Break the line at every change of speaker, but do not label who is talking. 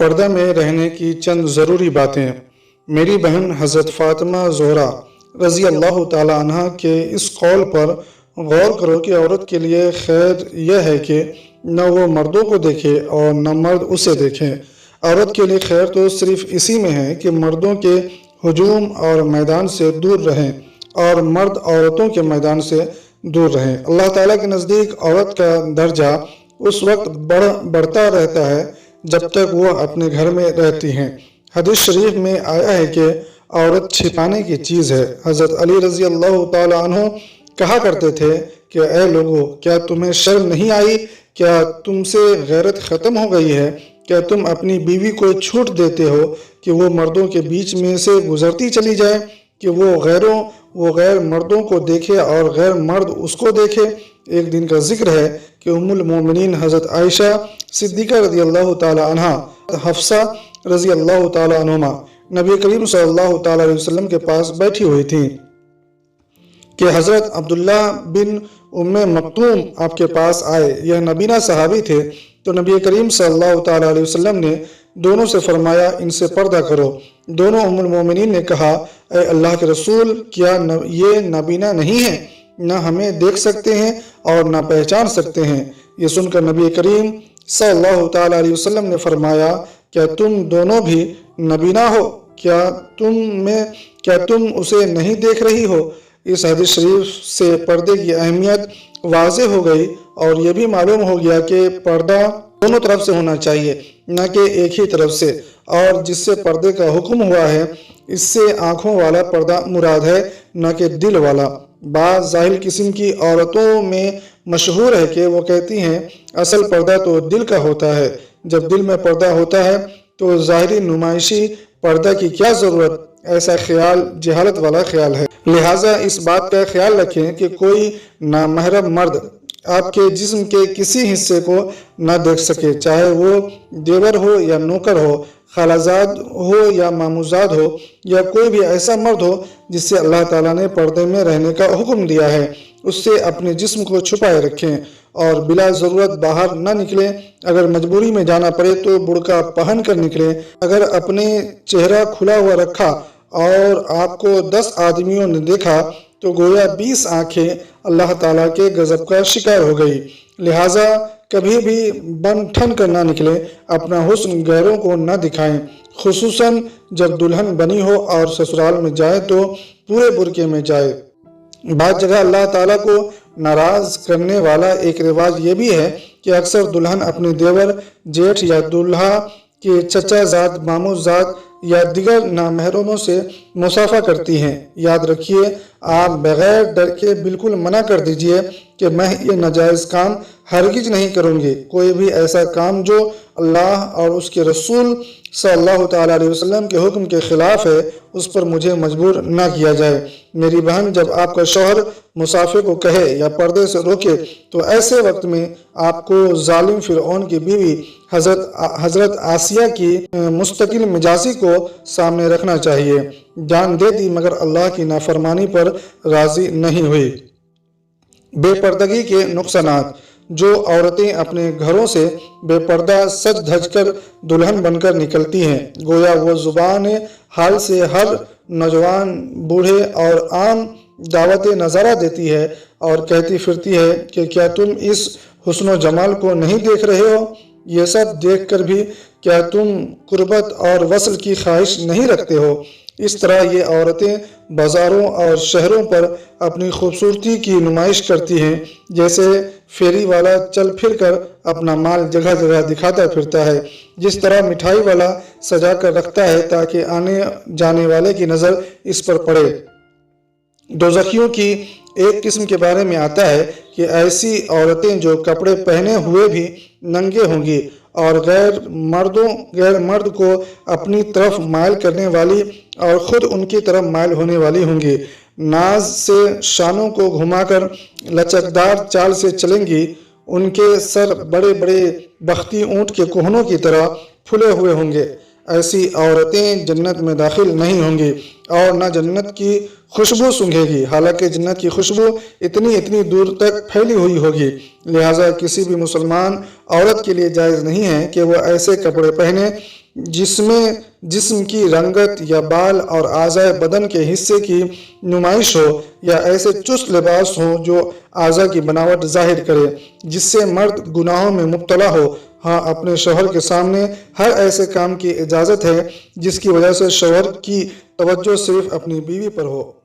पर्दा में रहने की चंद ज़रूरी बातें। मेरी बहन हज़रत फ़ातिमा ज़ोहरा रज़ी अल्लाह ताला अन्हा के इस कौल पर गौर करो कि औरत के लिए खैर यह है कि न वो मर्दों को देखे और न मर्द उसे देखें। औरत के लिए खैर तो सिर्फ इसी में है कि मर्दों के हुजूम और मैदान से दूर रहें और मर्द औरतों के मैदान से दूर रहें। अल्लाह ताला के नज़दीक औरत का दर्जा उस वक्त बढ़ता रहता है जब तक वो अपने घर में रहती हैं। हदीस शरीफ में आया है कि औरत छिपाने की चीज़ है। हज़रत अली रज़ी अल्लाह ताला अन्हु कहा करते थे कि ऐ लोगों, क्या तुम्हें शर्म नहीं आई? क्या तुमसे गैरत ख़त्म हो गई है? क्या तुम अपनी बीवी को छूट देते हो कि वो मर्दों के बीच में से गुजरती चली जाए, कि वो गैर मर्दों को देखे और गैर मर्द उसको देखे। एक दिन का जिक्र है कि उम्मुल मोमिनीन हज़रत आयशा सिद्दीक़ा रज़ी अल्लाह ताला अन्हा, हफ्सा रज़ी अल्लाह ताला अन्हुमा नबी करीम सल्लल्लाहु ताला अलैहि वसल्लम के पास बैठी हुई थी कि हज़रत अब्दुल्ला बिन उम्मे मक्तूम आपके पास आए। यह नबीना सहाबी थे। तो नबी करीम सल्लल्लाहु ताला अलैहि वसल्लम ने दोनों से फरमाया, इनसे पर्दा करो। दोनों उम्मुल मोमिनीन ने कहा, ऐ अल्लाह के रसूल, क्या ये नबीना नहीं है? न हमें देख सकते हैं और न पहचान सकते हैं। ये सुनकर नबी करीम सल्लल्लाहु ताला अलैहि वसल्लम ने फरमाया, क्या तुम दोनों भी नबीना हो? क्या तुम उसे नहीं देख रही हो? इस हदीस शरीफ से पर्दे की अहमियत वाज़ेह हो गई और यह भी मालूम हो गया कि पर्दा दोनों तरफ से होना चाहिए, न कि एक ही तरफ से। और जिससे पर्दे का हुक्म हुआ है, इससे आँखों वाला पर्दा मुराद है, न कि दिल वाला। बाज़ जाहिल किस्म की औरतों में मशहूर है कि वो कहती हैं, असल पर्दा तो दिल का होता है। जब दिल में पर्दा होता है तो ज़ाहिरी नुमाइशी पर्दा की क्या ज़रूरत? ऐसा ख्याल जहालत वाला ख्याल है। लिहाजा इस बात का ख्याल रखें कि कोई नामहरम मर्द आपके जिस्म के किसी हिस्से को न देख सके, चाहे वो देवर हो या नौकर हो, खालाजाद हो या मामूजाद हो, या कोई भी ऐसा मर्द हो जिससे अल्लाह ताला ने पर्दे में रहने का हुक्म दिया है। उससे अपने जिस्म को छुपाए रखें और बिला ज़रूरत बाहर न निकलें। अगर मजबूरी में जाना पड़े तो बुर्का पहन कर निकलें। अगर अपने चेहरा खुला हुआ रखा और आपको 10 आदमियों ने देखा तो गोया 20 आंखें अल्लाह ताला के गज़ब का शिकार हो गई। लिहाजा कभी भी बन ठन कर ना निकलें, अपना हुस्न गैरों को न दिखाएं, खुसूसन जब दुल्हन बनी हो और ससुराल में जाए तो पूरे बुर्के में जाए। बाद जगह अल्लाह ताला को नाराज़ करने वाला एक रिवाज ये भी है कि अक्सर दुल्हन अपने देवर, जेठ या दूल्हा के चचा ज़ाद, मामू ज़ाद या दिगर नामहरमों से मुसाफा करती हैं। याद रखिए, आप बग़ैर डर के बिल्कुल मना कर दीजिए कि मैं ये नाजायज़ काम हरगिज नहीं करूँगी। कोई भी ऐसा काम जो अल्लाह और उसके रसूल सल्लल्लाहु ताला अलैहि वसल्लम के हुक्म के ख़िलाफ़ है, उस पर मुझे मजबूर ना किया जाए। मेरी बहन, जब आपका शौहर मुसाफिर को कहे या पर्दे से रोके तो ऐसे वक्त में आपको जालिम फ़िरऔन की बीवी हज़रत आसिया की मुस्तकिल मिजाजी को सामने रखना चाहिए। जान दे दी मगर अल्लाह की नाफरमानी पर राज़ी नहीं हुई। बेपर्दगी के नुकसानात। जो औरतें अपने घरों से बेपर्दा सज धज कर दुल्हन बनकर निकलती हैं, गोया वो ज़ुबान हाल से हर नौजवान, बूढ़े और आम दावत नज़ारा देती है और कहती फिरती है कि क्या तुम इस हुस्न जमाल को नहीं देख रहे हो? ये सब देख कर भी क्या तुम कुर्बत और वसल की ख्वाहिश नहीं रखते हो? इस तरह ये औरतें बाज़ारों और शहरों पर अपनी खूबसूरती की नुमाइश करती हैं, जैसे फेरी वाला चल फिर कर अपना माल जगह जगह दिखाता फिरता है। जिस तरह मिठाई वाला सजा कर रखता है ताकि आने जाने वाले की नज़र इस पर पड़े। दोज़खियों की एक किस्म के बारे में आता है कि ऐसी औरतें जो कपड़े पहने हुए भी नंगे होंगी और गैर मर्द को अपनी तरफ माइल करने वाली और ख़ुद उनकी तरफ माइल होने वाली होंगी। नाज से शानों को घुमाकर लचकदार चाल से चलेंगी। उनके सर बड़े बड़े बख्ती ऊँट के कोहनों की तरह फुले हुए होंगे। ऐसी औरतें जन्नत में दाखिल नहीं होंगी और न जन्नत की खुशबू सूंघेगी, हालांकि जन्नत की खुशबू इतनी दूर तक फैली हुई होगी। लिहाजा किसी भी मुसलमान औरत के लिए जायज़ नहीं है कि वह ऐसे कपड़े पहने جس میں جسم کی رنگت یا بال اور اعضائے بدن کے حصے کی نمائش ہو، یا ایسے چست لباس ہوں جو اعضاء کی بناوٹ ظاہر کرے، جس سے مرد گناہوں میں مبتلا ہو۔ ہاں، اپنے شوہر کے سامنے ہر ایسے کام کی اجازت ہے جس کی وجہ سے شوہر کی توجہ صرف اپنی بیوی پر ہو۔